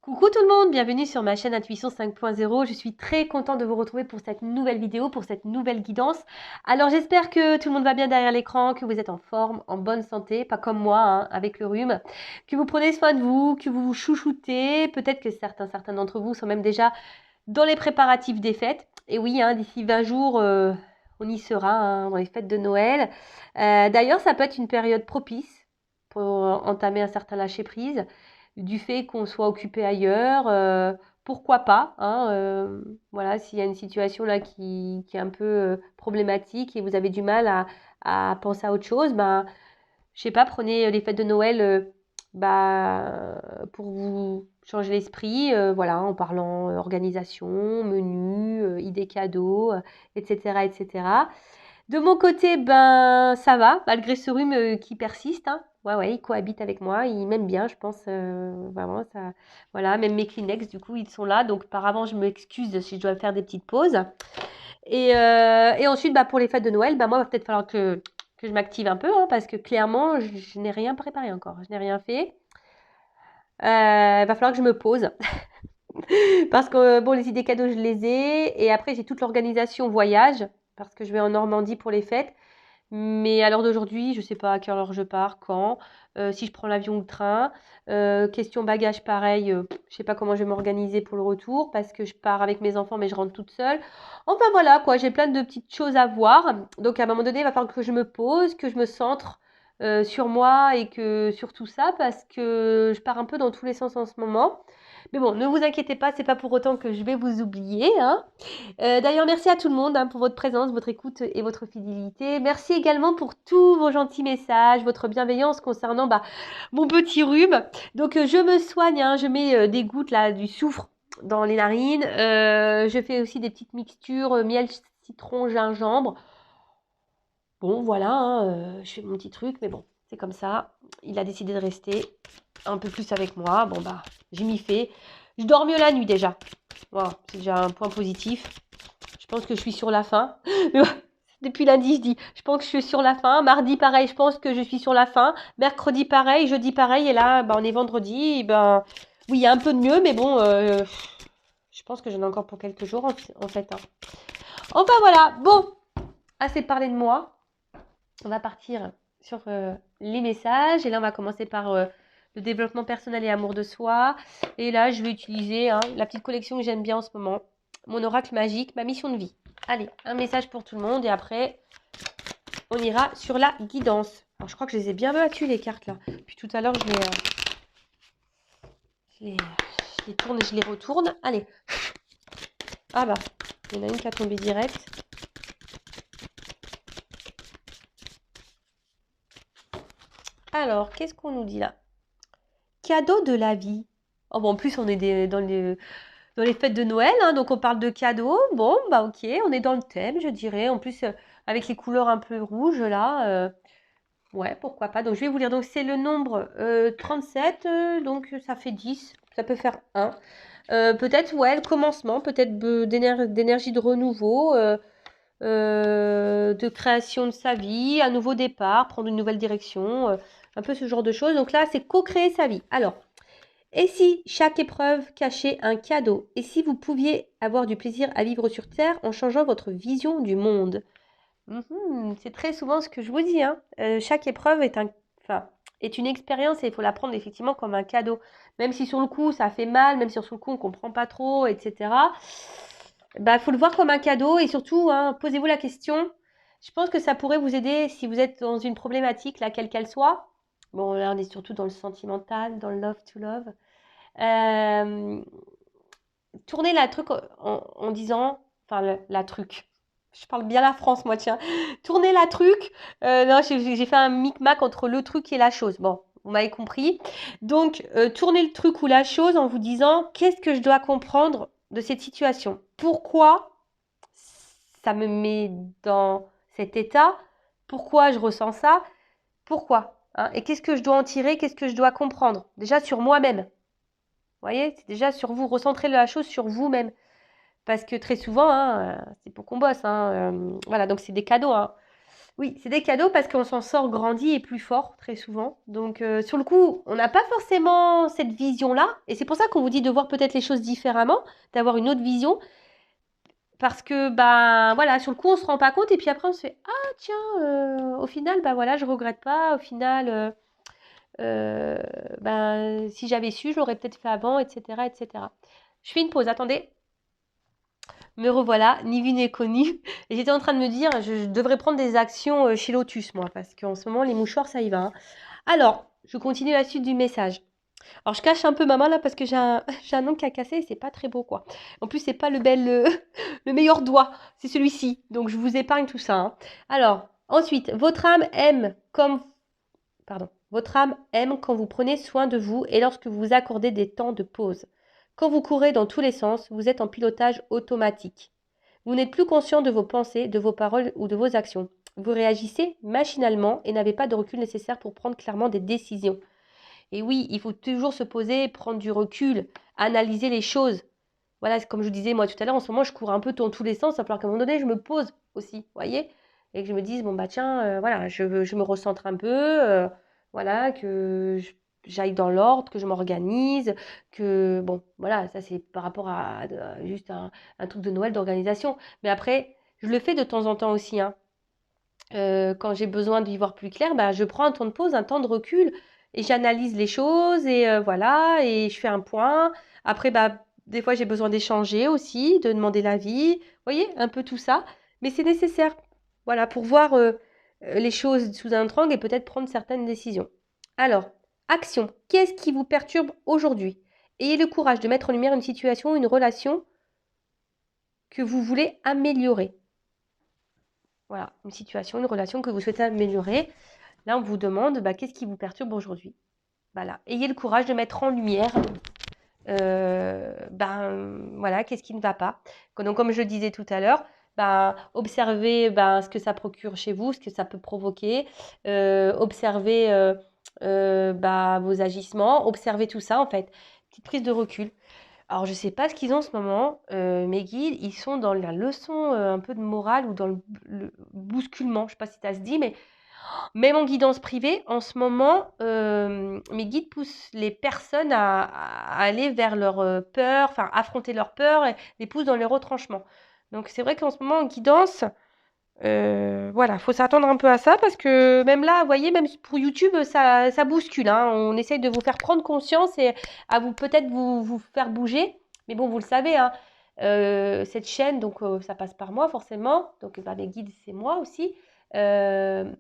Coucou tout le monde, bienvenue sur ma chaîne Intuition 5.0. Je suis très contente de vous retrouver pour cette nouvelle vidéo, pour cette nouvelle guidance. Alors j'espère que tout le monde va bien derrière l'écran, que vous êtes en forme, en bonne santé, pas comme moi hein, avec le rhume, que vous prenez soin de vous, que vous vous chouchoutez. Peut-être que certains d'entre vous sont même déjà dans les préparatifs des fêtes. Et oui, hein, d'ici 20 jours, on y sera hein, dans les fêtes de Noël. D'ailleurs, ça peut être une période propice pour entamer un certain lâcher-prise du fait qu'on soit occupé ailleurs. Pourquoi pas hein, voilà, s'il y a une situation là qui est un peu problématique et vous avez du mal à penser à autre chose, ben, je sais pas, prenez les fêtes de Noël bah, pour vous changer l'esprit, voilà, en parlant organisation, menu, idées cadeaux, etc., etc. De mon côté, ben ça va, malgré ce rhume qui persiste, hein. Ouais, ouais, il cohabite avec moi, il m'aime bien, je pense, vraiment, ça, voilà, même mes Kleenex, du coup, ils sont là, donc par avant, je m'excuse si je dois faire des petites pauses. Et ensuite, bah, pour les fêtes de Noël, bah, moi, il va peut-être falloir que je m'active un peu, hein, parce que clairement, je n'ai rien préparé encore, je n'ai rien fait. Il va falloir que je me pose. Parce que, bon, les idées cadeaux, je les ai. Et après, j'ai toute l'organisation voyage, parce que je vais en Normandie pour les fêtes. Mais à l'heure d'aujourd'hui, je ne sais pas à quelle heure je pars, quand, si je prends l'avion ou le train. Question bagage, pareil, je ne sais pas comment je vais m'organiser pour le retour, parce que je pars avec mes enfants, mais je rentre toute seule. Enfin voilà, quoi, j'ai plein de petites choses à voir. Donc à un moment donné, il va falloir que je me pose, que je me centre sur moi et que sur tout ça, parce que je pars un peu dans tous les sens en ce moment. Mais bon, ne vous inquiétez pas, c'est pas pour autant que je vais vous oublier, hein. D'ailleurs, merci à tout le monde hein, pour votre présence, votre écoute et votre fidélité. Merci également pour tous vos gentils messages, votre bienveillance concernant bah, mon petit rhume. Donc, je me soigne, hein, je mets des gouttes là, du soufre dans les narines. Je fais aussi des petites mixtures miel, citron, gingembre. Bon, voilà, hein, je fais mon petit truc, mais bon, c'est comme ça. Il a décidé de rester un peu plus avec moi. Bon, bah, j'ai m'y fait. Je dors mieux la nuit déjà. Voilà, c'est déjà un point positif. Je pense que je suis sur la fin. Depuis lundi, je dis, je pense que je suis sur la fin. Mardi, pareil, je pense que je suis sur la fin. Mercredi, pareil. Jeudi, pareil. Et là, bah, on est vendredi. Et ben, oui, il y a un peu de mieux, mais bon, je pense que j'en ai encore pour quelques jours en fait. Hein. Enfin voilà, bon, assez parlé de moi. On va partir sur les messages. Et là, on va commencer par le développement personnel et amour de soi. Et là, je vais utiliser hein, la petite collection que j'aime bien en ce moment. Mon oracle magique, ma mission de vie. Allez, un message pour tout le monde et après, on ira sur la guidance. Alors, je crois que je les ai bien battues, les cartes, là. Puis tout à l'heure, je les tourne et je les retourne. Allez. Ah bah, il y en a une qui a tombé direct. Alors, qu'est-ce qu'on nous dit là? Cadeau de la vie. Oh, bon, en plus, on est dans les fêtes de Noël, hein, donc on parle de cadeaux. Bon, bah ok, on est dans le thème, je dirais. En plus, avec les couleurs un peu rouges, là, ouais, pourquoi pas. Donc, je vais vous lire. Donc, c'est le nombre 37, donc ça fait 10. Ça peut faire 1. Peut-être, ouais, le commencement, peut-être d'énergie de renouveau, de création de sa vie, un nouveau départ, prendre une nouvelle direction, un peu ce genre de choses. Donc là, c'est co-créer sa vie. Alors, et si chaque épreuve cachait un cadeau? Et si vous pouviez avoir du plaisir à vivre sur Terre en changeant votre vision du monde? C'est très souvent ce que je vous dis. Hein. Chaque épreuve enfin, est une expérience et il faut la prendre effectivement comme un cadeau. Même si sur le coup ça fait mal, même si sur le coup on ne comprend pas trop, etc. Bah, faut le voir comme un cadeau et surtout, hein, posez-vous la question. Je pense que ça pourrait vous aider si vous êtes dans une problématique, laquelle qu'elle soit. Bon, là, on est surtout dans le sentimental, dans le love to love. Euh, Tournez la truc en disant, enfin, la truc. Je parle bien la France, moi, tiens. Tournez la truc. Non, j'ai fait un micmac entre le truc et la chose. Bon, vous m'avez compris. Donc, tournez le truc ou la chose en vous disant, qu'est-ce que je dois comprendre de cette situation? Pourquoi ça me met dans cet état? Pourquoi je ressens ça? Pourquoi? Hein? Et qu'est-ce que je dois en tirer? Qu'est-ce que je dois comprendre? Déjà sur moi-même. Vous voyez, c'est déjà sur vous. Recentrez la chose sur vous-même. Parce que très souvent, hein, c'est pour qu'on bosse. Hein, voilà, donc c'est des cadeaux. Hein. Oui, c'est des cadeaux parce qu'on s'en sort grandi et plus fort très souvent. Donc sur le coup, on n'a pas forcément cette vision-là et c'est pour ça qu'on vous dit de voir peut-être les choses différemment, d'avoir une autre vision parce que bah voilà, sur le coup, on se rend pas compte et puis après on se fait ah tiens, au final bah voilà, je regrette pas, au final ben si j'avais su, je l'aurais peut-être fait avant, etc., etc. Je fais une pause, attendez. Me revoilà, ni vu ni connu. Et j'étais en train de me dire, je devrais prendre des actions chez Lotus, moi, parce qu'en ce moment, les mouchoirs, ça y va, hein. Alors, je continue la suite du message. Alors, je cache un peu ma main là parce que j'ai un ongle qui a cassé et c'est pas très beau, quoi. En plus, c'est pas le meilleur doigt, c'est celui-ci. Donc, je vous épargne tout ça, hein. Alors, ensuite, votre âme aime quand vous prenez soin de vous et lorsque vous vous accordez des temps de pause. Quand vous courez dans tous les sens, vous êtes en pilotage automatique. Vous n'êtes plus conscient de vos pensées, de vos paroles ou de vos actions. Vous réagissez machinalement et n'avez pas de recul nécessaire pour prendre clairement des décisions. Et oui, il faut toujours se poser, prendre du recul, analyser les choses. Voilà, comme je vous disais moi tout à l'heure, en ce moment, je cours un peu dans tous les sens. Il va falloir qu'à un moment donné, je me pose aussi, vous voyez? Et que je me dise, bon, bah tiens, voilà, je me recentre un peu, voilà, j'aille dans l'ordre, que je m'organise, que, bon, voilà, ça c'est par rapport à juste un truc de Noël d'organisation. Mais après, je le fais de temps en temps aussi, hein. Quand j'ai besoin d'y voir plus clair, bah, je prends un temps de pause, un temps de recul et j'analyse les choses et voilà et je fais un point. Après, bah, des fois, j'ai besoin d'échanger aussi, de demander l'avis. Vous voyez, un peu tout ça. Mais c'est nécessaire, voilà, pour voir les choses sous un autre angle et peut-être prendre certaines décisions. Alors, action. Qu'est-ce qui vous perturbe aujourd'hui? Ayez le courage de mettre en lumière une situation, une relation que vous voulez améliorer. Voilà, une situation, une relation que vous souhaitez améliorer. Là, on vous demande bah, qu'est-ce qui vous perturbe aujourd'hui. Voilà. Ayez le courage de mettre en lumière ben, voilà, qu'est-ce qui ne va pas. Donc, comme je le disais tout à l'heure, ben, observez ben, ce que ça procure chez vous, ce que ça peut provoquer. Observez bah, vos agissements, observez tout ça en fait. Petite prise de recul. Alors, je ne sais pas ce qu'ils ont en ce moment. Mes guides, ils sont dans la leçon un peu de morale ou dans le bousculement. Je ne sais pas si ça se dit, mais même en guidance privée, en ce moment, mes guides poussent les personnes à aller vers leur peur, enfin affronter leur peur et les poussent dans les retranchements. Donc c'est vrai qu'en ce moment, en guidance, voilà, faut s'attendre un peu à ça parce que même là, vous voyez, même pour YouTube, ça bouscule, hein. On essaye de vous faire prendre conscience et à vous peut-être vous faire bouger. Mais bon, vous le savez, hein, cette chaîne, donc ça passe par moi forcément. Donc bah, les guides, c'est moi aussi. Euh,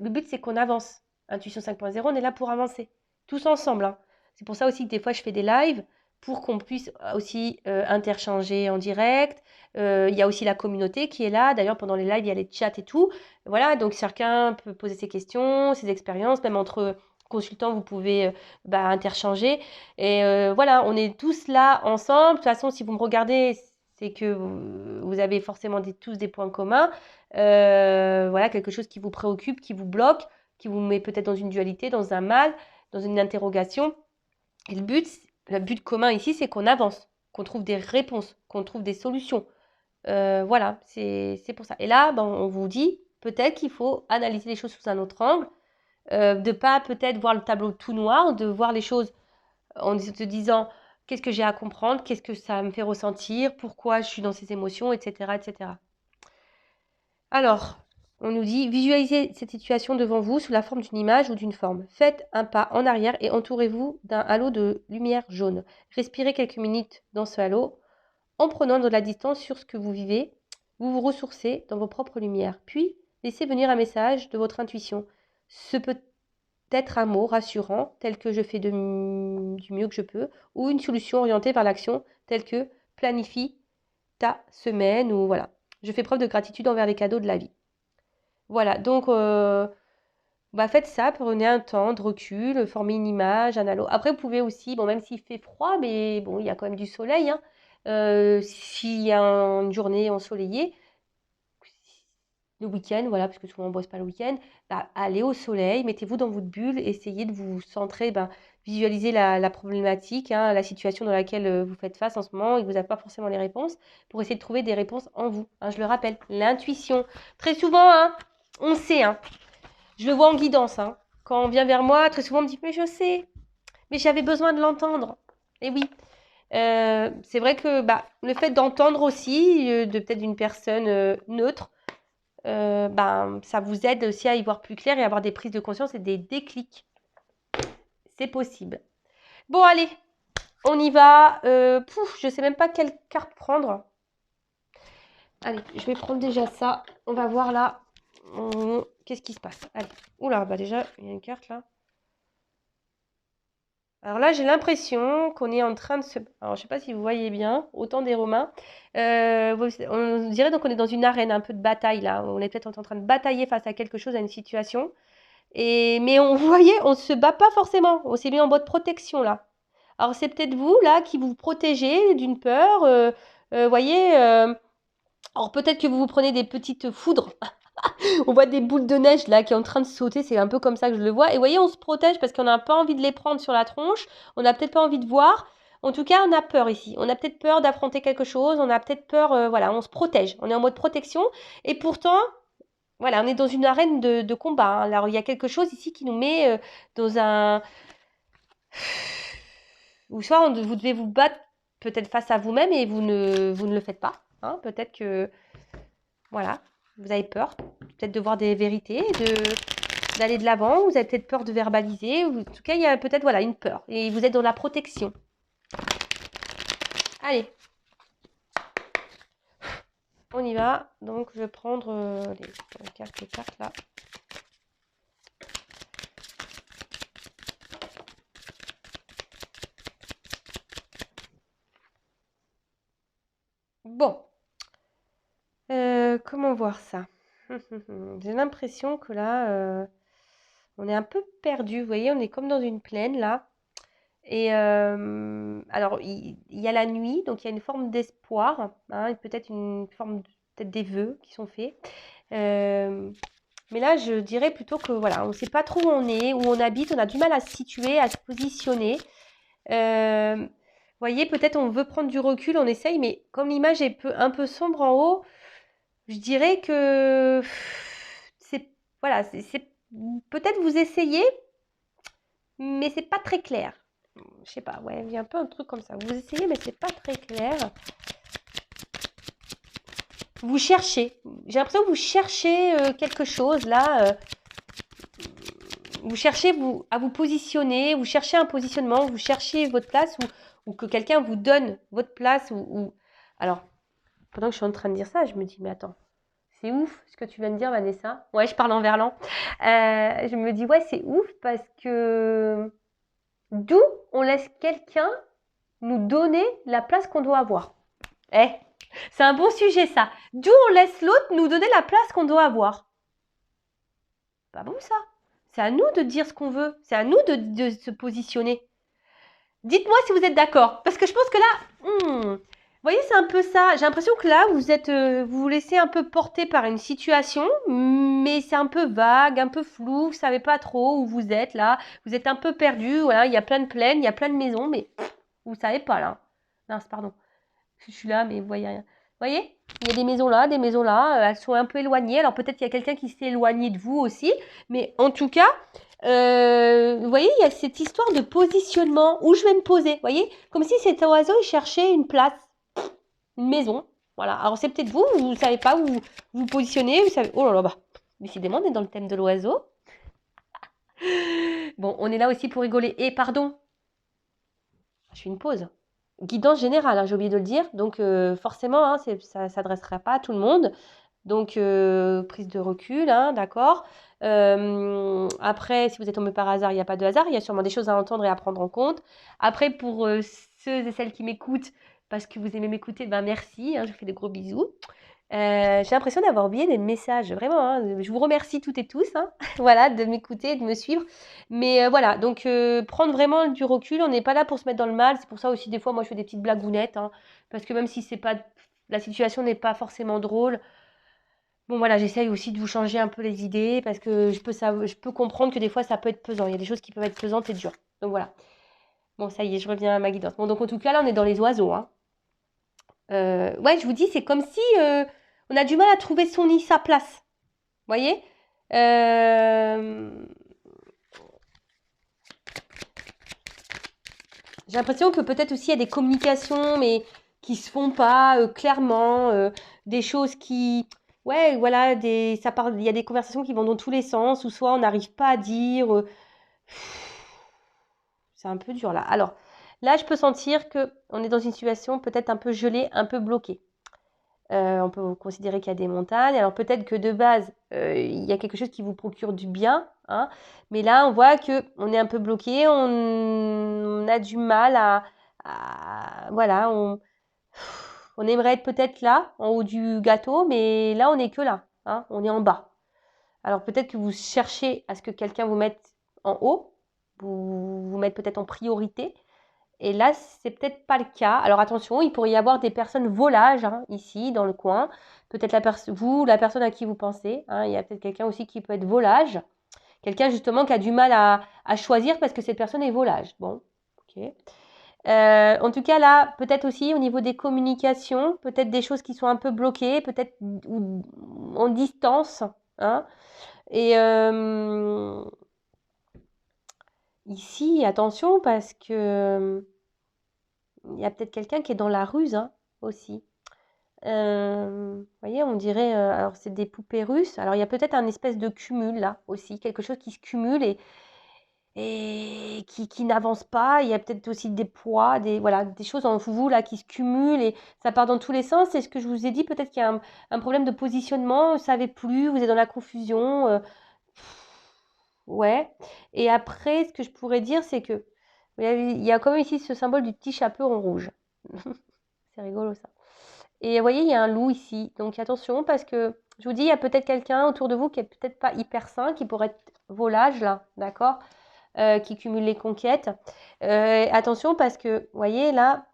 le but, c'est qu'on avance. Intuition 5.0, on est là pour avancer, tous ensemble, hein. C'est pour ça aussi que des fois, je fais des lives pour qu'on puisse aussi interchanger en direct. Il y a aussi la communauté qui est là. D'ailleurs, pendant les lives, il y a les chats et tout. Voilà, donc chacun peut poser ses questions, ses expériences, même entre consultants, vous pouvez bah, interchanger. Et voilà, on est tous là ensemble. De toute façon, si vous me regardez, c'est que vous avez forcément tous des points communs. Voilà, quelque chose qui vous préoccupe, qui vous bloque, qui vous met peut-être dans une dualité, dans un mal, dans une interrogation. Et le but commun ici, c'est qu'on avance, qu'on trouve des réponses, qu'on trouve des solutions. Voilà, c'est pour ça. Et là, ben, on vous dit peut-être qu'il faut analyser les choses sous un autre angle, de pas peut-être voir le tableau tout noir, de voir les choses en se disant qu'est-ce que j'ai à comprendre, qu'est-ce que ça me fait ressentir, pourquoi je suis dans ces émotions, etc., etc. Alors, on nous dit visualisez cette situation devant vous sous la forme d'une image ou d'une forme. Faites un pas en arrière et entourez-vous d'un halo de lumière jaune. Respirez quelques minutes dans ce halo en prenant de la distance sur ce que vous vivez. Vous vous ressourcez dans vos propres lumières. Puis, laissez venir un message de votre intuition. Ce peut être un mot rassurant tel que je fais du mieux que je peux ou une solution orientée vers l'action telle que planifie ta semaine ou voilà. Je fais preuve de gratitude envers les cadeaux de la vie. Voilà, donc bah, faites ça, prenez un temps de recul, formez une image, un halo. Après, vous pouvez aussi, bon, même s'il fait froid, mais bon, il y a quand même du soleil, hein. S'il y a une journée ensoleillée, le week-end, voilà, parce que souvent on ne bosse pas le week-end, bah, allez au soleil, mettez-vous dans votre bulle, essayez de vous centrer, ben, visualiser la problématique, hein, la situation dans laquelle vous faites face en ce moment et que vous n'avez pas forcément les réponses, pour essayer de trouver des réponses en vous. Hein, je le rappelle, l'intuition. Très souvent, hein, on sait, hein, je le vois en guidance. Hein, quand on vient vers moi, très souvent on me dit, mais je sais, mais j'avais besoin de l'entendre. Et oui, c'est vrai que bah, le fait d'entendre aussi, de peut-être d'une personne neutre, ben, ça vous aide aussi à y voir plus clair et avoir des prises de conscience et des déclics. C'est possible. Bon, allez, on y va. Je sais même pas quelle carte prendre. Allez, je vais prendre déjà ça. On va voir là. Qu'est-ce qui se passe? Allez. Oula, bah déjà, il y a une carte là. Alors là, j'ai l'impression qu'on est en train de se... Alors, je sais pas si vous voyez bien, au temps des Romains. On dirait donc qu'on est dans une arène, un peu de bataille là. On est peut-être en train de batailler face à quelque chose, à une situation. Mais on, vous voyez, on ne se bat pas forcément. On s'est mis en mode protection là. Alors, c'est peut-être vous là qui vous protégez d'une peur. Voyez, alors peut-être que vous vous prenez des petites foudres. On voit des boules de neige là qui est en train de sauter, c'est un peu comme ça que je le vois. Et vous voyez, on se protège parce qu'on n'a pas envie de les prendre sur la tronche, on n'a peut-être pas envie de voir. En tout cas, on a peur ici. On a peut-être peur d'affronter quelque chose, on a peut-être peur, voilà, on se protège. On est en mode protection. Et pourtant, voilà, on est dans une arène de combat. Hein. Alors, il y a quelque chose ici qui nous met dans un... Ou soit vous devez vous battre peut-être face à vous-même et vous ne le faites pas. Hein. Peut-être que, voilà, vous avez peur, peut-être de voir des vérités, d'aller de l'avant, vous avez peut-être peur de verbaliser, ou en tout cas, il y a peut-être voilà, une peur, et vous êtes dans la protection. Allez, on y va. Donc, je vais prendre les cartes là. Bon, comment voir ça? J'ai l'impression que là, on est un peu perdu. Vous voyez, on est comme dans une plaine là. Et alors, il y a la nuit, donc il y a une forme d'espoir, hein, et peut-être une forme, peut-être des vœux qui sont faits. Mais là, je dirais plutôt que voilà, on ne sait pas trop où on est, où on habite, on a du mal à se situer, à se positionner. Vous voyez, peut-être on veut prendre du recul, on essaye, mais comme l'image est un peu sombre en haut, je dirais que c'est voilà, c'est peut-être vous essayez, mais c'est pas très clair. Je sais pas, ouais, il y a un peu un truc comme ça. Vous essayez, mais c'est pas très clair. Vous cherchez. J'ai l'impression que vous cherchez quelque chose là. Vous cherchez à vous positionner, vous cherchez un positionnement, vous cherchez votre place ou que quelqu'un vous donne votre place. Alors, pendant que je suis en train de dire ça, je me dis, mais attends, c'est ouf ce que tu viens de dire, Vanessa. Ouais, je parle en verlan. Je me dis, ouais, c'est ouf parce que d'où on laisse quelqu'un nous donner la place qu'on doit avoir. Eh, c'est un bon sujet ça. D'où on laisse l'autre nous donner la place qu'on doit avoir. Pas bon ça. C'est à nous de dire ce qu'on veut. C'est à nous de se positionner. Dites-moi si vous êtes d'accord. Parce que je pense que là, vous voyez, c'est un peu ça. J'ai l'impression que là, vous vous laissez un peu porter par une situation, mais c'est un peu vague, un peu flou. Vous ne savez pas trop où vous êtes là. Vous êtes un peu perdu. Voilà, il y a plein de plaines, il y a plein de maisons, mais vous ne savez pas là. Non, pardon. Je suis là, mais vous voyez rien. Vous voyez, il y a des maisons là, elles sont un peu éloignées. Alors peut-être qu'il y a quelqu'un qui s'est éloigné de vous aussi. Mais en tout cas, vous voyez, il y a cette histoire de positionnement. Où je vais me poser, vous voyez. Comme si cet oiseau, il cherchait une place, une maison. Voilà, alors c'est peut-être vous ne savez pas où vous positionnez. Vous savez... Oh là là, bah, décidément, on est dans le thème de l'oiseau. Bon, on est là aussi pour rigoler. Et pardon, je fais une pause. Guidance générale, hein, j'ai oublié de le dire. Donc forcément, hein, ça ne s'adressera pas à tout le monde. Donc prise de recul, hein, d'accord. Après, si vous êtes tombé par hasard, il n'y a pas de hasard. Il y a sûrement des choses à entendre et à prendre en compte. Après, pour ceux et celles qui m'écoutent, parce que vous aimez m'écouter, ben merci, hein, je vous fais de gros bisous. J'ai l'impression d'avoir oublié des messages, vraiment. Hein, je vous remercie toutes et tous, hein, voilà, de m'écouter, de me suivre. Mais voilà, donc prendre vraiment du recul, on n'est pas là pour se mettre dans le mal. C'est pour ça aussi, des fois, moi, je fais des petites blagounettes, hein, parce que même si c'est pas, la situation n'est pas forcément drôle, bon voilà, j'essaye aussi de vous changer un peu les idées, parce que je peux comprendre que des fois, ça peut être pesant. Il y a des choses qui peuvent être pesantes et dures. Donc voilà. Bon, ça y est, je reviens à ma guidance. Bon, donc en tout cas, là, on est dans les oiseaux, hein. Ouais, je vous dis, c'est comme si on a du mal à trouver son nid, sa place. Vous voyez? Euh, J'ai l'impression que peut-être aussi il y a des communications, mais qui se font pas clairement, des choses qui, ouais, voilà, ça parle, il y a des conversations qui vont dans tous les sens, ou soit on n'arrive pas à dire. C'est un peu dur là. Alors, là, je peux sentir que on est dans une situation peut-être un peu gelée, un peu bloquée. On peut considérer qu'il y a des montagnes. Alors peut-être que de base, il y a quelque chose qui vous procure du bien, hein, mais là, on voit que on est un peu bloqué, on a du mal voilà, on aimerait être peut-être là, en haut du gâteau, mais là, on n'est que là, hein, on est en bas. Alors peut-être que vous cherchez à ce que quelqu'un vous mette en haut, vous mette peut-être en priorité, et là, c'est peut-être pas le cas. Alors attention, il pourrait y avoir des personnes volages, hein, ici, dans le coin. Peut-être vous, la personne à qui vous pensez, hein, il y a peut-être quelqu'un aussi qui peut être volage. Quelqu'un justement qui a du mal à choisir parce que cette personne est volage. Bon, ok. En tout cas, là, peut-être aussi au niveau des communications, peut-être des choses qui sont un peu bloquées, peut-être en distance, hein. Et ici, attention parce que il y a peut-être quelqu'un qui est dans la ruse, hein, aussi. Vous voyez, on dirait, alors c'est des poupées russes. Alors il y a peut-être un espèce de cumul là aussi, quelque chose qui se cumule et qui n'avance pas. Il y a peut-être aussi des poids, voilà, des choses en vous là qui se cumulent et ça part dans tous les sens. C'est ce que je vous ai dit, peut-être qu'il y a un problème de positionnement, vous ne savez plus, vous êtes dans la confusion. Ouais. Et après, ce que je pourrais dire, c'est que il y a quand même ici ce symbole du petit chapeau en rouge. C'est rigolo ça. Et vous voyez, il y a un loup ici. Donc attention parce que je vous dis, il y a peut-être quelqu'un autour de vous qui est peut-être pas hyper sain, qui pourrait être volage là, d'accord, qui cumule les conquêtes. Attention parce que, vous voyez, là,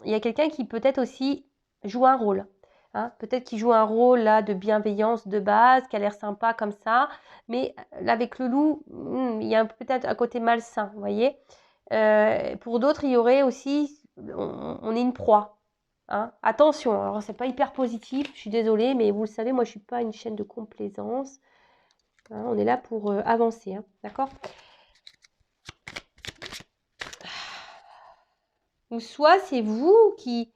il y a quelqu'un qui peut-être aussi joue un rôle. Hein. Peut-être qu'il joue un rôle là de bienveillance de base, qui a l'air sympa comme ça. Mais là, avec le loup, il y a peut-être un côté malsain, vous voyez. Pour d'autres, il y aurait aussi, on est une proie. Hein. Attention, alors c'est pas hyper positif, je suis désolée, mais vous le savez, moi je suis pas une chaîne de complaisance. Hein, on est là pour avancer, hein, d'accord? Ou soit c'est vous qui,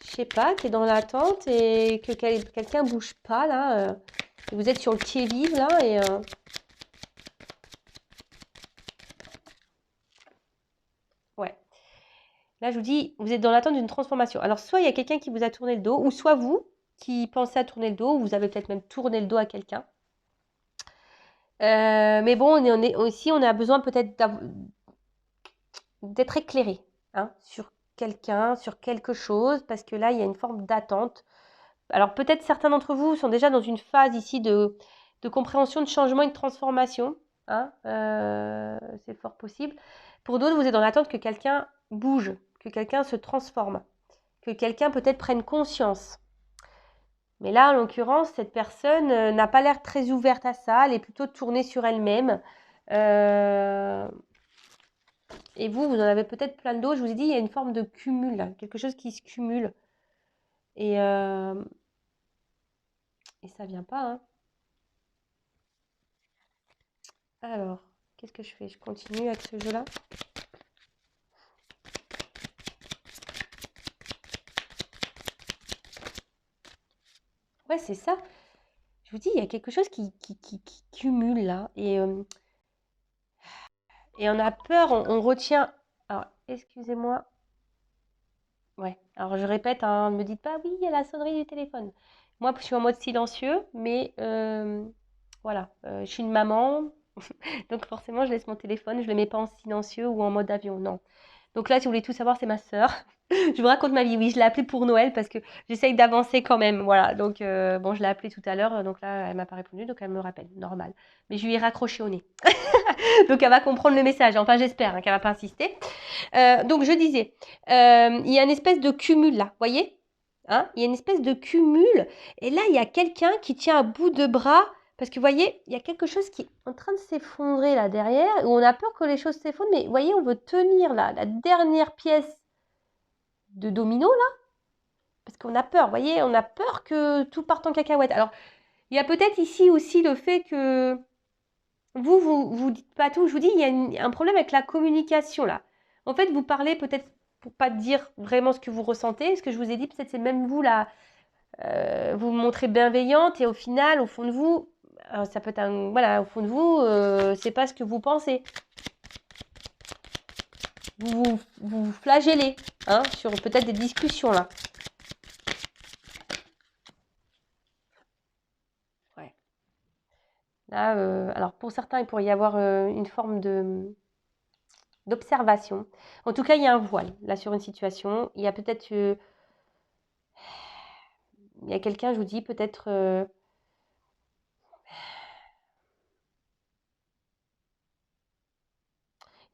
je sais pas, qui est dans l'attente et que quelqu'un bouge pas là. Et vous êtes sur le pied-vive là et ouais. Là, je vous dis, vous êtes dans l'attente d'une transformation. Alors, soit il y a quelqu'un qui vous a tourné le dos, ou soit vous qui pensez à tourner le dos, ou vous avez peut-être même tourné le dos à quelqu'un. Mais bon, aussi, on a besoin peut-être d'être éclairé, hein, sur quelqu'un, sur quelque chose, parce que là, il y a une forme d'attente. Alors, peut-être certains d'entre vous sont déjà dans une phase ici de compréhension, de changement et de transformation. Hein, c'est fort possible. Pour d'autres, vous êtes dans l'attente que quelqu'un bouge, que quelqu'un se transforme, que quelqu'un peut-être prenne conscience. Mais là, en l'occurrence, cette personne n'a pas l'air très ouverte à ça, elle est plutôt tournée sur elle-même. Et vous en avez peut-être plein d'autres. Je vous ai dit, il y a une forme de cumul, là, quelque chose qui se cumule. Et ça vient pas, hein. Alors, qu'est-ce que je fais? Je continue avec ce jeu-là. Ouais, c'est ça. Je vous dis, il y a quelque chose qui cumule là. Et on a peur, on retient. Alors, excusez-moi. Ouais, alors je répète, hein, ne me dites pas, oui, il y a la sonnerie du téléphone. Moi, je suis en mode silencieux, mais voilà, je suis une maman, donc forcément, je laisse mon téléphone, je ne le mets pas en silencieux ou en mode avion, non. Donc là, si vous voulez tout savoir, c'est ma sœur. Je vous raconte ma vie. Oui, je l'ai appelée pour Noël parce que j'essaye d'avancer quand même. Voilà. Donc, bon, je l'ai appelée tout à l'heure. Donc là, elle m'a pas répondu. Donc, elle me rappelle. Normal. Mais je lui ai raccroché au nez. Donc, elle va comprendre le message. Enfin, j'espère qu'elle va pas insister. Donc, je disais, il y a une espèce de cumul là. Vous voyez, hein, il y a une espèce de cumul. Et là, il y a quelqu'un qui tient à bout de bras Parce que vous voyez, il y a quelque chose qui est en train de s'effondrer là derrière, où on a peur que les choses s'effondrent, mais vous voyez, on veut tenir là, la dernière pièce de domino là, parce qu'on a peur, vous voyez, on a peur que tout parte en cacahuète. Alors, il y a peut-être ici aussi le fait que vous dites pas tout. Je vous dis, il y a un problème avec la communication là. En fait, vous parlez peut-être pour pas dire vraiment ce que vous ressentez. Ce que je vous ai dit, peut-être c'est même vous là, vous vous montrez bienveillante et au final, au fond de vous, ça peut être un, voilà, au fond de vous, c'est pas ce que vous pensez. Vous flagellez, hein, sur peut-être des discussions là. Ouais. Là, alors pour certains, il pourrait y avoir une forme d'observation. En tout cas, il y a un voile là sur une situation. Il y a peut-être, il y a quelqu'un, je vous dis, peut-être,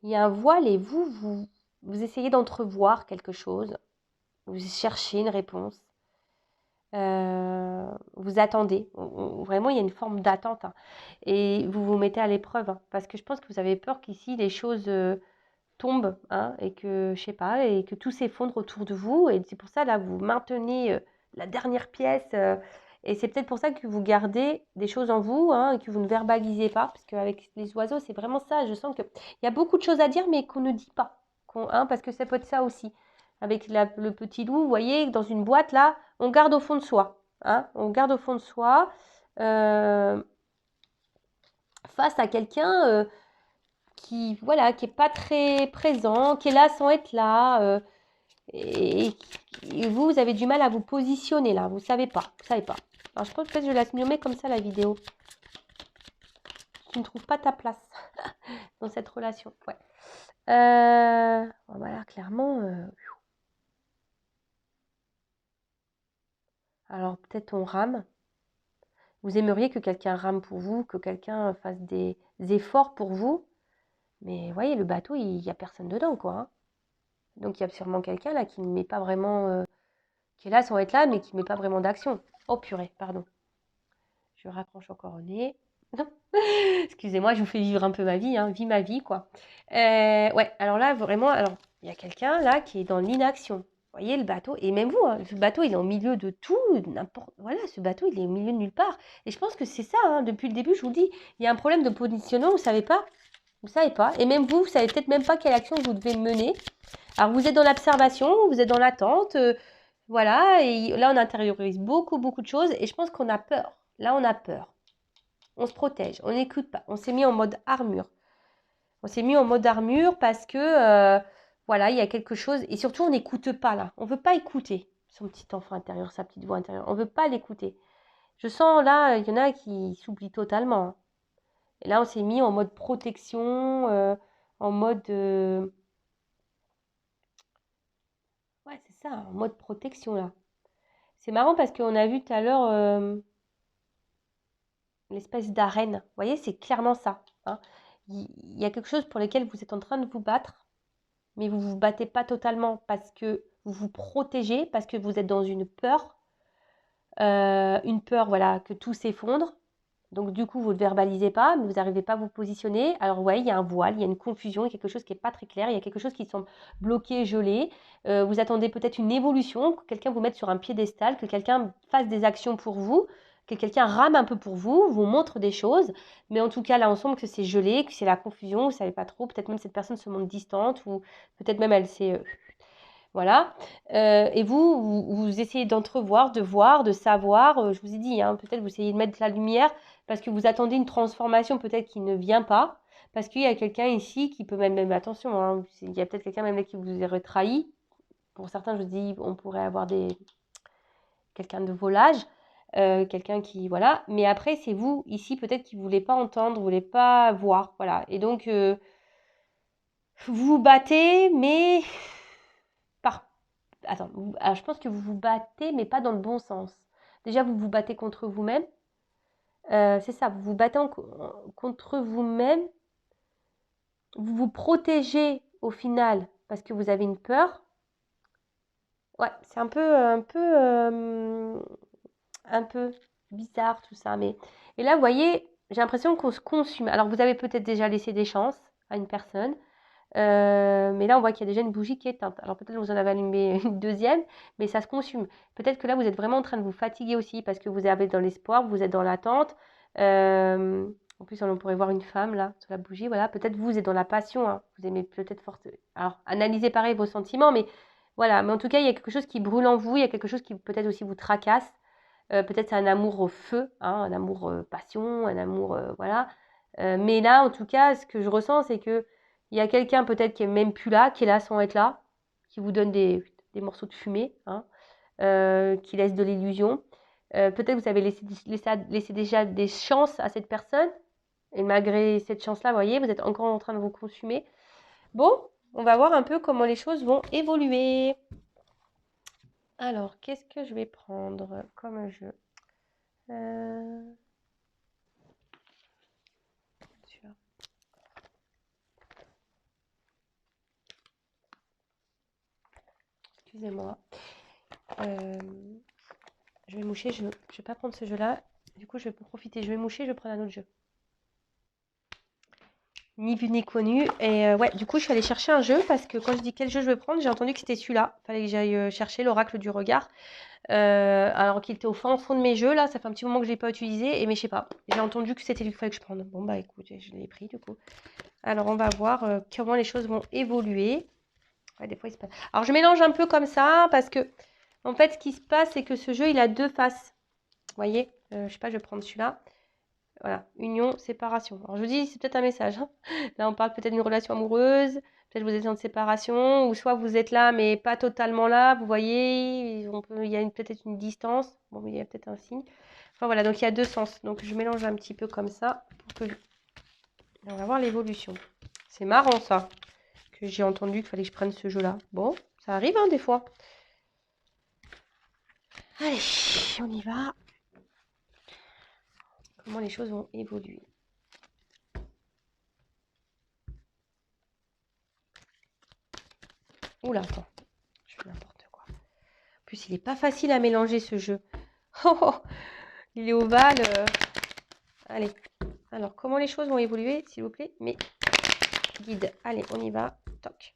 il y a un voile et vous essayez d'entrevoir quelque chose. Vous cherchez une réponse. Vous attendez. Vraiment, il y a une forme d'attente, hein. Et vous vous mettez à l'épreuve, hein, parce que je pense que vous avez peur qu'ici les choses tombent, hein, et que, je sais pas, et que tout s'effondre autour de vous. Et c'est pour ça, là, vous maintenez la dernière pièce. Et c'est peut-être pour ça que vous gardez des choses en vous, hein, et que vous ne verbalisez pas. Parce qu'avec les oiseaux, c'est vraiment ça. Je sens qu'il y a beaucoup de choses à dire, mais qu'on ne dit pas. Hein, parce que ça peut être ça aussi. Avec le petit loup, vous voyez, dans une boîte, là, on garde au fond de soi. Hein, on garde au fond de soi face à quelqu'un qui, voilà, qui est pas très présent, qui est là sans être là. Et, et vous avez du mal à vous positionner là. Vous savez pas. Vous savez pas. Alors, je pense que peut-être je vais la nommer comme ça, la vidéo. Tu ne trouves pas ta place dans cette relation. Ouais. Voilà, clairement. Alors, peut-être on rame. Vous aimeriez que quelqu'un rame pour vous, que quelqu'un fasse des efforts pour vous. Mais vous voyez, le bateau, il n'y a personne dedans, quoi, hein. Donc, il y a sûrement quelqu'un là qui ne met pas vraiment, qui est là sans être là, mais qui ne met pas vraiment d'action. Oh purée, pardon. Je raccroche encore au nez. Excusez-moi, je vous fais vivre un peu ma vie, hein, vis ma vie, quoi. Ouais, alors là, vraiment, alors, il y a quelqu'un là qui est dans l'inaction. Vous voyez le bateau, et même vous, hein, ce bateau, il est au milieu de tout, n'importe. Voilà, ce bateau, il est au milieu de nulle part. Et je pense que c'est ça, hein, depuis le début, je vous dis, il y a un problème de positionnement, vous savez pas. Vous savez pas. Et même vous savez peut-être même pas quelle action vous devez mener. Alors, vous êtes dans l'observation, vous êtes dans l'attente, voilà, et là, on intériorise beaucoup, beaucoup de choses, et je pense qu'on a peur. Là, on a peur. On se protège, on n'écoute pas. On s'est mis en mode armure. On s'est mis en mode armure parce que, voilà, il y a quelque chose. Et surtout, on n'écoute pas là. On ne veut pas écouter son petit enfant intérieur, sa petite voix intérieure. On ne veut pas l'écouter. Je sens là, il y en a qui s'oublient totalement, hein. Et là, on s'est mis en mode protection, en mode... ouais, c'est ça, en mode protection là. C'est marrant parce qu'on a vu tout à l'heure l'espèce d'arène. Vous voyez, c'est clairement ça, hein. Il y a quelque chose pour lequel vous êtes en train de vous battre, mais vous ne vous battez pas totalement parce que vous vous protégez, parce que vous êtes dans une peur, voilà, que tout s'effondre. Donc du coup, vous ne verbalisez pas, mais vous n'arrivez pas à vous positionner. Alors ouais, il y a un voile, il y a une confusion, il y a quelque chose qui n'est pas très clair, il y a quelque chose qui semble bloqué, gelé. Vous attendez peut-être une évolution, que quelqu'un vous mette sur un piédestal, que quelqu'un fasse des actions pour vous, que quelqu'un rame un peu pour vous, vous montre des choses. Mais en tout cas, là, on sent que c'est gelé, que c'est la confusion, vous ne savez pas trop. Peut-être même cette personne se montre distante ou peut-être même elle s'est... voilà. Et vous essayez d'entrevoir, de voir, de savoir. Je vous ai dit, hein, peut-être vous essayez de mettre de la lumière parce que vous attendez une transformation peut-être qui ne vient pas. Parce qu'il y a quelqu'un ici qui peut même attention, hein, il y a peut-être quelqu'un même là qui vous aurait trahi. Pour certains, je vous dis, on pourrait avoir quelqu'un de vos âges, quelqu'un qui, voilà. Mais après, c'est vous ici peut-être qui ne voulez pas entendre, vous voulez pas voir, voilà. Et donc, vous vous battez, mais par attends, alors je pense que vous vous battez, mais pas dans le bon sens. Déjà, vous vous battez contre vous-même. C'est ça, vous vous battez contre vous-même. Vous vous protégez au final parce que vous avez une peur. Ouais, c'est un peu bizarre tout ça. Mais... Et là, vous voyez, j'ai l'impression qu'on se consume. Alors, vous avez peut-être déjà laissé des chances à une personne. Mais là, on voit qu'il y a déjà une bougie qui est éteinte. Alors, peut-être que vous en avez allumé une deuxième, mais ça se consume. Peut-être que là, vous êtes vraiment en train de vous fatiguer aussi parce que vous avez dans l'espoir, vous êtes dans l'attente. En plus, on pourrait voir une femme là, sur la bougie. Voilà, peut-être vous êtes dans la passion. Hein. Vous aimez peut-être fort. Alors, analysez pareil vos sentiments, mais voilà. Mais en tout cas, il y a quelque chose qui brûle en vous. Il y a quelque chose qui peut-être aussi vous tracasse. Peut-être c'est un amour au feu, hein, un amour passion, un amour voilà. Mais là, en tout cas, ce que je ressens, c'est que il y a quelqu'un peut-être qui est même plus là, qui est là sans être là, qui vous donne des morceaux de fumée, hein, qui laisse de l'illusion. Peut-être vous avez laissé déjà des chances à cette personne, et malgré cette chance-là, vous voyez, vous êtes encore en train de vous consumer. Bon, on va voir un peu comment les choses vont évoluer. Alors, qu'est-ce que je vais prendre comme jeu Excusez-moi. Je vais moucher, je vais pas prendre ce jeu-là. Du coup, je vais profiter. Je vais moucher, je vais prendre un autre jeu. Ni vu ni connu. Et ouais, du coup, je suis allée chercher un jeu parce que quand je dis quel jeu je veux prendre, j'ai entendu que c'était celui-là. Fallait que j'aille chercher l'oracle du regard. Alors qu'il était au fond de mes jeux, là. Ça fait un petit moment que je ne l'ai pas utilisé. Mais je sais pas. J'ai entendu que c'était lui qu'il fallait que je prenne. Bon, bah écoutez, je l'ai pris du coup. Alors, on va voir comment les choses vont évoluer. Ouais, des fois, il se passe. Alors, je mélange un peu comme ça parce que, en fait, ce qui se passe, c'est que ce jeu, il a deux faces. Vous voyez, je sais pas, je vais prendre celui-là. Voilà, union, séparation. Alors je vous dis, c'est peut-être un message. Hein. Là, on parle peut-être d'une relation amoureuse, peut-être vous êtes en séparation, ou soit vous êtes là, mais pas totalement là. Vous voyez, il y a peut-être une distance. Bon, mais il y a peut-être un signe. Enfin voilà, donc il y a deux sens. Donc je mélange un petit peu comme ça pour que on va voir l'évolution. C'est marrant ça, que j'ai entendu qu'il fallait que je prenne ce jeu-là. Bon, ça arrive hein, des fois. Allez, on y va. Comment les choses vont évoluer. Oula, attends, je fais n'importe quoi. En plus, il n'est pas facile à mélanger ce jeu. Oh, oh, il est ovale. Allez, alors comment les choses vont évoluer, s'il vous plaît? Mais guide, allez, on y va. Toc.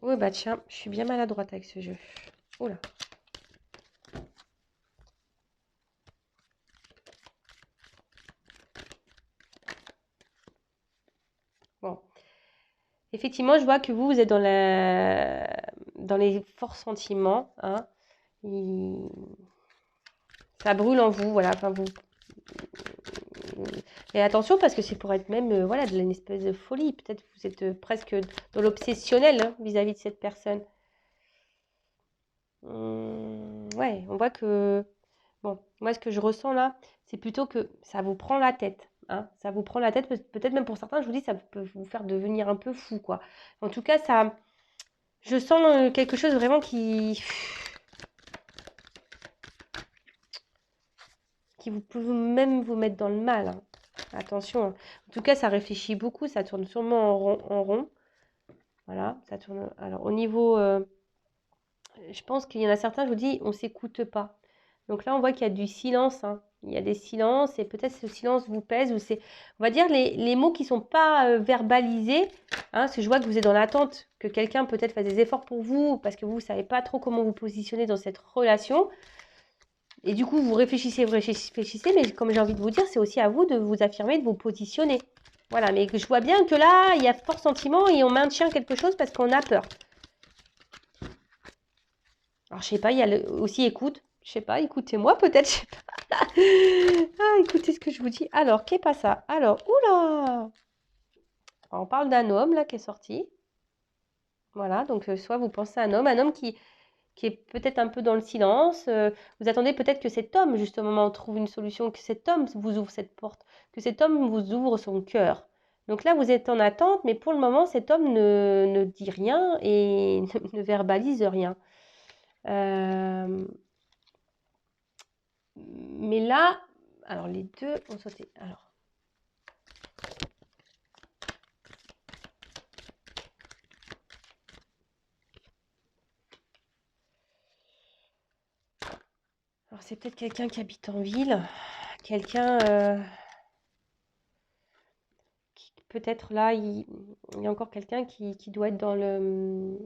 Oh bah tiens, je suis bien maladroite avec ce jeu. Oula. Bon. Effectivement, je vois que vous êtes dans les forts sentiments. Hein. Ça brûle en vous, voilà. Enfin, vous... Et attention, parce que c'est pour être même voilà, de une espèce de folie. Peut-être que vous êtes presque dans l'obsessionnel hein, vis-à-vis de cette personne. Ouais, on voit que... Bon, moi, ce que je ressens là, c'est plutôt que ça vous prend la tête. Hein. Ça vous prend la tête, peut-être même pour certains, je vous dis, ça peut vous faire devenir un peu fou, quoi. En tout cas, ça, je sens quelque chose vraiment qui vous peut même vous mettre dans le mal. Hein. Attention. Hein. En tout cas, ça réfléchit beaucoup, ça tourne sûrement en rond. Voilà, ça tourne. Alors, au niveau, je pense qu'il y en a certains, je vous dis, on ne s'écoute pas. Donc là, on voit qu'il y a du silence. Hein. Il y a des silences et peut-être ce silence vous pèse ou c'est, on va dire, les mots qui ne sont pas verbalisés. Hein, parce que je vois que vous êtes dans l'attente que quelqu'un peut-être fasse des efforts pour vous parce que vous ne savez pas trop comment vous positionner dans cette relation. Et du coup, vous réfléchissez, mais comme j'ai envie de vous dire, c'est aussi à vous de vous affirmer, de vous positionner. Voilà, mais je vois bien que là, il y a fort sentiment et on maintient quelque chose parce qu'on a peur. Alors, je sais pas, il y a aussi écoute. Je sais pas, écoutez-moi peut-être, je sais pas. Ah, écoutez ce que je vous dis. Alors, qu'est pas ça? Alors, oula! Alors, on parle d'un homme là qui est sorti. Voilà, donc soit vous pensez à un homme qui est peut-être un peu dans le silence. Vous attendez peut-être que cet homme, justement, trouve une solution, que cet homme vous ouvre cette porte, que cet homme vous ouvre son cœur. Donc là, vous êtes en attente, mais pour le moment, cet homme ne dit rien et ne verbalise rien. Mais là, alors les deux ont sauté. Alors, c'est peut-être quelqu'un qui habite en ville, quelqu'un peut-être là, il y a encore quelqu'un qui doit être dans le...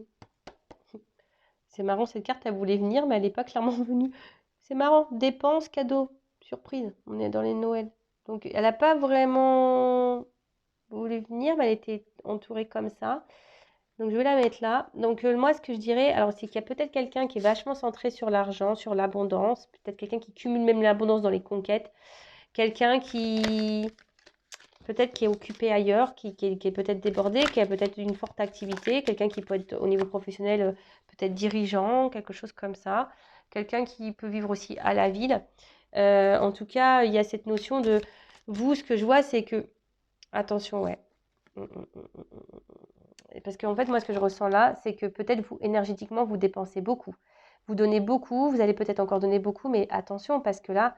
C'est marrant, cette carte, elle voulait venir, mais elle n'est pas clairement venue. C'est marrant, dépenses, cadeaux, surprise, on est dans les Noëls. Donc, elle n'a pas vraiment voulu venir, mais elle était entourée comme ça. Donc, je vais la mettre là. Donc, moi, ce que je dirais, alors, c'est qu'il y a peut-être quelqu'un qui est vachement centré sur l'argent, sur l'abondance, peut-être quelqu'un qui cumule même l'abondance dans les conquêtes, quelqu'un qui peut-être qui est occupé ailleurs, qui est peut-être débordé, qui a peut-être une forte activité, quelqu'un qui peut être au niveau professionnel, peut-être dirigeant, quelque chose comme ça, quelqu'un qui peut vivre aussi à la ville. En tout cas, il y a cette notion de vous, ce que je vois, c'est que, attention, ouais. Parce qu'en fait, moi, ce que je ressens là, c'est que peut-être vous, énergétiquement, vous dépensez beaucoup. Vous donnez beaucoup, vous allez peut-être encore donner beaucoup, mais attention, parce que là,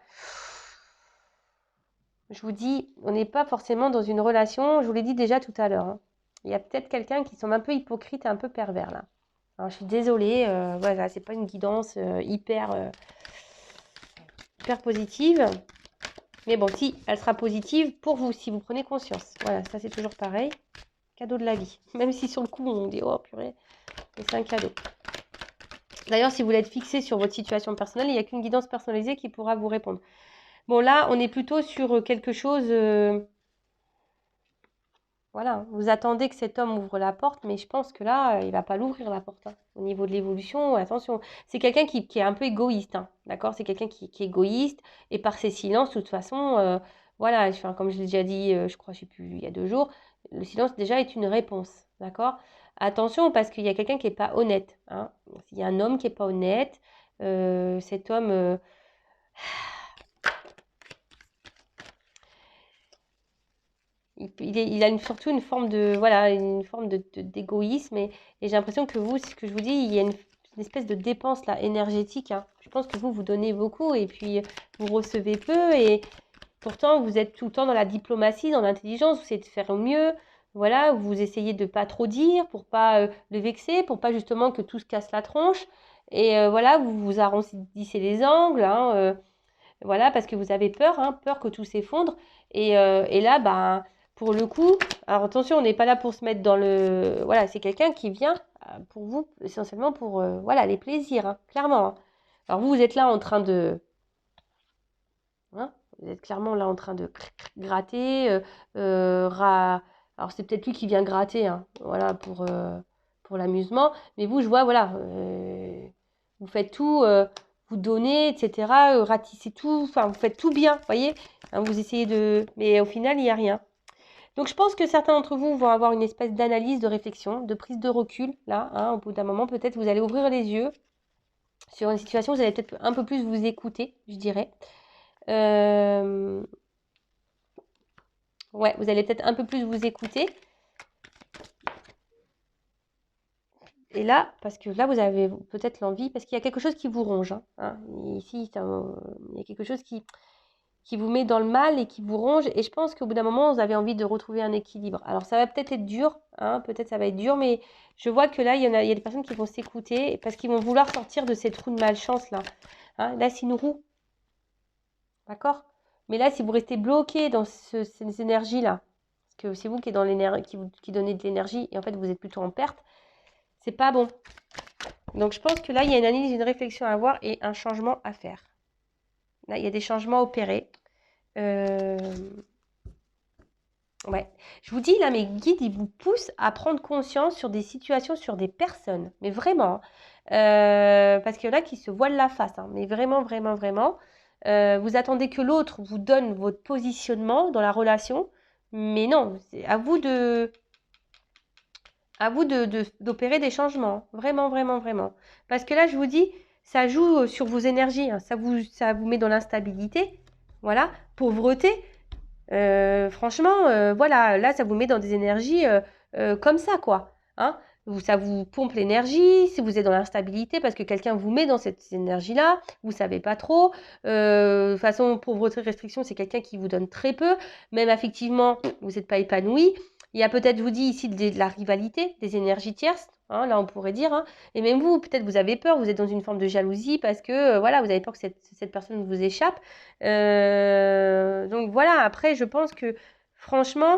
je vous dis, on n'est pas forcément dans une relation, je vous l'ai dit déjà tout à l'heure, hein. Il y a peut-être quelqu'un qui semble un peu hypocrite et un peu pervers là. Alors, je suis désolée, voilà, c'est pas une guidance hyper positive. Mais bon, si, elle sera positive pour vous, si vous prenez conscience. Voilà, ça c'est toujours pareil. Cadeau de la vie. Même si sur le coup, on dit, oh purée, mais c'est un cadeau. D'ailleurs, si vous voulez être fixé sur votre situation personnelle, il n'y a qu'une guidance personnalisée qui pourra vous répondre. Bon, là, on est plutôt sur quelque chose... voilà, vous attendez que cet homme ouvre la porte, mais je pense que là, il ne va pas l'ouvrir la porte, hein. Au niveau de l'évolution, attention. C'est quelqu'un qui est un peu égoïste, hein, d'accord? C'est quelqu'un qui est égoïste, et par ses silences, de toute façon, voilà, enfin, comme je l'ai déjà dit, je crois, je sais plus, il y a 2 jours, le silence déjà est une réponse, d'accord? Attention, parce qu'il y a quelqu'un qui n'est pas honnête, hein. Il y a un homme qui n'est pas honnête, cet homme... il a surtout une forme de, voilà, une forme d'égoïsme et j'ai l'impression que vous, ce que je vous dis, il y a une espèce de dépense là, énergétique, hein. Je pense que vous donnez beaucoup et puis vous recevez peu et pourtant vous êtes tout le temps dans la diplomatie, dans l'intelligence, vous essayez de faire au mieux, voilà, vous essayez de pas trop dire pour pas le vexer, pour pas justement que tout se casse la tronche et voilà, vous arrondissez les angles, hein, voilà, parce que vous avez peur, hein, peur que tout s'effondre. Et là, ben, pour le coup, alors attention, on n'est pas là pour se mettre dans le... Voilà, c'est quelqu'un qui vient pour vous, essentiellement pour voilà, les plaisirs, hein, clairement, hein. Alors vous êtes là en train de... hein, vous êtes clairement là en train de gratter. Alors c'est peut-être lui qui vient gratter, hein, voilà, pour l'amusement. Mais vous, je vois, voilà, vous faites tout, vous donnez, etc. Ratissez tout, enfin, vous faites tout bien, vous voyez, hein, vous essayez de... Mais au final, il n'y a rien. Donc je pense que certains d'entre vous vont avoir une espèce d'analyse, de réflexion, de prise de recul, là, hein, au bout d'un moment, peut-être vous allez ouvrir les yeux sur une situation, vous allez peut-être un peu plus vous écouter, je dirais. Ouais, vous allez peut-être un peu plus vous écouter. Et là, parce que là, vous avez peut-être l'envie, parce qu'il y a quelque chose qui vous ronge, hein. Ici, il y a quelque chose qui vous met dans le mal et qui vous ronge. Et je pense qu'au bout d'un moment, vous avez envie de retrouver un équilibre. Alors, ça va peut-être être dur, hein, peut-être ça va être dur, mais je vois que là, il y a des personnes qui vont s'écouter parce qu'ils vont vouloir sortir de ces trous de malchance, là. Hein, là, c'est une roue, d'accord? Mais là, si vous restez bloqué dans ces énergies-là, parce que c'est vous qui, est dans qui donnez de l'énergie et en fait, vous êtes plutôt en perte, c'est pas bon. Donc, je pense que là, il y a une analyse, une réflexion à avoir et un changement à faire. Là, il y a des changements à opérer. Ouais. Je vous dis, là, mes guides, ils vous poussent à prendre conscience sur des situations, sur des personnes. Mais vraiment, hein. Parce qu'il y en a qui se voilent la face, hein. Mais vraiment, vraiment, vraiment. Vous attendez que l'autre vous donne votre positionnement dans la relation. Mais non, c'est à vous d'opérer des changements. Vraiment, vraiment, vraiment. Parce que là, je vous dis, ça joue sur vos énergies, hein. Ça vous met dans l'instabilité. Voilà. Pauvreté. Franchement, voilà, là, ça vous met dans des énergies comme ça, quoi. Hein. Ça vous pompe l'énergie, si vous êtes dans l'instabilité, parce que quelqu'un vous met dans cette énergie-là, vous savez pas trop. De toute façon, pauvreté, restriction, c'est quelqu'un qui vous donne très peu. Même affectivement, vous n'êtes pas épanoui. Il y a peut-être, je vous dis ici, de la rivalité, des énergies tierces. hein, là, on pourrait dire, hein. Et même vous, peut-être vous avez peur, vous êtes dans une forme de jalousie parce que, voilà, vous avez peur que cette personne vous échappe. Donc voilà, après, je pense que, franchement,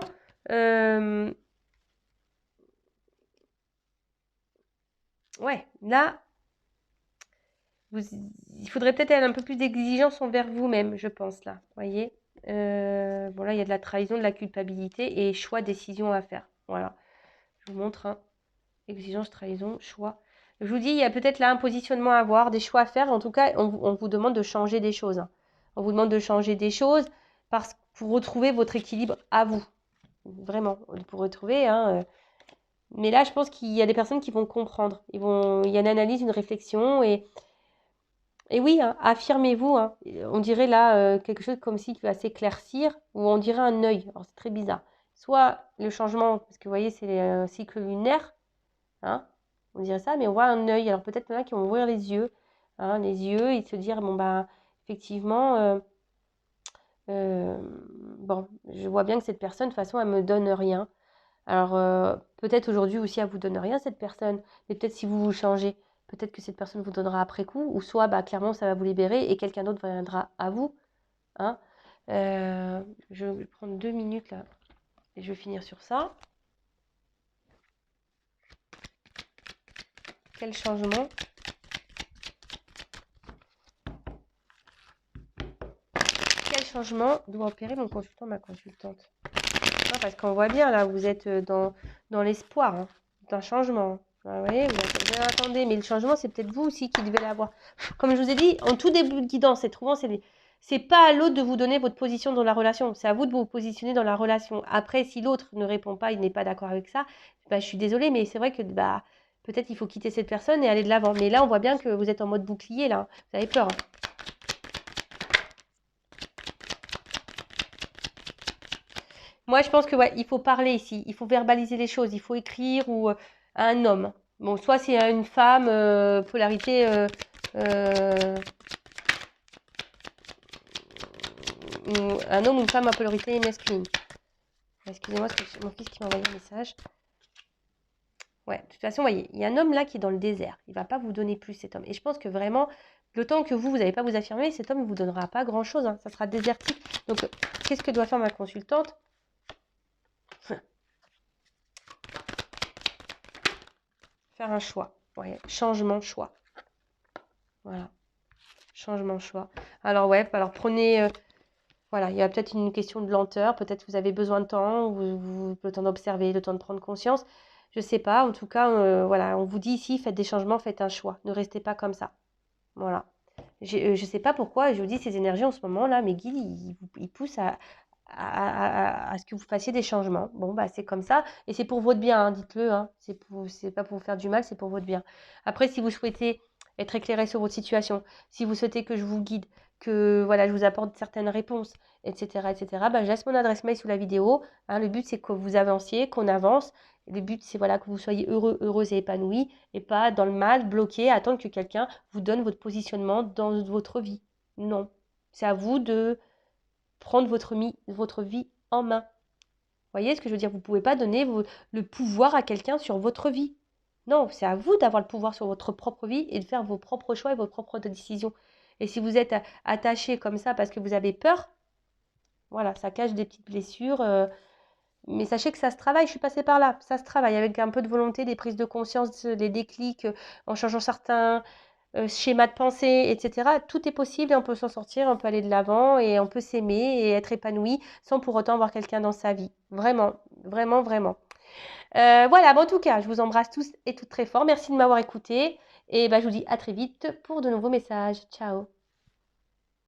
ouais, là, il faudrait peut-être être un peu plus d'exigence envers vous-même, je pense, là, voyez. Bon, là, il y a de la trahison, de la culpabilité et choix, décision à faire. Voilà, je vous montre, hein. Exigence, trahison, choix. Je vous dis, il y a peut-être là un positionnement à avoir, des choix à faire. En tout cas, on vous demande de changer des choses, hein. On vous demande de changer des choses pour retrouver votre équilibre à vous. Vraiment, pour retrouver, hein. Mais là, je pense qu'il y a des personnes qui vont comprendre. Il y a une analyse, une réflexion. Et oui, hein, affirmez-vous, hein. On dirait là quelque chose comme si tu vas s'éclaircir, ou on dirait un œil. Alors, c'est très bizarre. Soit le changement, parce que vous voyez, c'est un cycle lunaire, hein, on dirait ça, mais on voit un œil. Alors peut-être qu'il y en a qui vont ouvrir les yeux, hein, et se dire, bon, bah, effectivement, euh, bon, je vois bien que cette personne, de toute façon, elle me donne rien. Alors peut-être aujourd'hui aussi, elle vous donne rien, cette personne, mais peut-être si vous vous changez, peut-être que cette personne vous donnera après coup, ou soit, bah, clairement, ça va vous libérer et quelqu'un d'autre viendra à vous, hein. Je vais prendre 2 minutes là, et je vais finir sur ça. Quel changement? Quel changement doit opérer mon consultant, ma consultante? Non, parce qu'on voit bien, là, vous êtes dans l'espoir, hein, d'un changement. Ah, vous voyez, vous attendez, mais le changement, c'est peut-être vous aussi qui devez l'avoir. Comme je vous ai dit, en tout début de guidance, c'est pas à l'autre de vous donner votre position dans la relation. C'est à vous de vous positionner dans la relation. Après, si l'autre ne répond pas, il n'est pas d'accord avec ça, bah, je suis désolée, mais c'est vrai que bah, peut-être il faut quitter cette personne et aller de l'avant. Mais là, on voit bien que vous êtes en mode bouclier, là. Vous avez peur, hein. Moi, je pense que ouais, il faut parler ici, il faut verbaliser les choses, il faut écrire ou à un homme. Bon, soit c'est à une femme, polarité, euh, un homme ou une femme à polarité masculine. Excusez-moi, c'est mon fils qui m'a envoyé un message. Ouais, de toute façon, vous voyez, il y a un homme là qui est dans le désert. Il ne va pas vous donner plus, cet homme. Et je pense que vraiment, le temps que vous n'allez pas vous affirmer, cet homme ne vous donnera pas grand-chose, hein. Ça sera désertique. Donc, qu'est-ce que doit faire ma consultante? Faire un choix. Ouais, changement, choix. Voilà. Changement, choix. Alors ouais, alors prenez, voilà, il y a peut-être une question de lenteur, peut-être vous avez besoin de temps, le temps d'observer, le temps de prendre conscience. Je sais pas, en tout cas, voilà, on vous dit ici, faites des changements, faites un choix. Ne restez pas comme ça. Voilà. Je sais pas pourquoi, je vous dis, ces énergies en ce moment-là, mes guides, ils poussent à ce que vous fassiez des changements. Bon, bah c'est comme ça, et c'est pour votre bien, hein, dites-le, hein. C'est pas pour vous faire du mal, c'est pour votre bien. Après, si vous souhaitez être éclairé sur votre situation, si vous souhaitez que je vous guide, que voilà, je vous apporte certaines réponses, etc., bah, je laisse mon adresse mail sous la vidéo, hein. Le but, c'est que vous avanciez, qu'on avance. Le but, c'est voilà, que vous soyez heureux, heureuse et épanoui, et pas dans le mal, bloqué, à attendre que quelqu'un vous donne votre positionnement dans votre vie. Non. C'est à vous de prendre votre vie en main. Vous voyez ce que je veux dire? Vous ne pouvez pas donner le pouvoir à quelqu'un sur votre vie. Non, c'est à vous d'avoir le pouvoir sur votre propre vie et de faire vos propres choix et vos propres décisions. Et si vous êtes attaché comme ça parce que vous avez peur, voilà, ça cache des petites blessures. Mais sachez que ça se travaille, je suis passée par là. Ça se travaille avec un peu de volonté, des prises de conscience, des déclics, en changeant certains schémas de pensée, etc. Tout est possible et on peut s'en sortir, on peut aller de l'avant et on peut s'aimer et être épanoui sans pour autant avoir quelqu'un dans sa vie. Vraiment, vraiment, vraiment. Voilà, bon, en tout cas, je vous embrasse tous et toutes très fort. Merci de m'avoir écouté et bah, je vous dis à très vite pour de nouveaux messages. Ciao.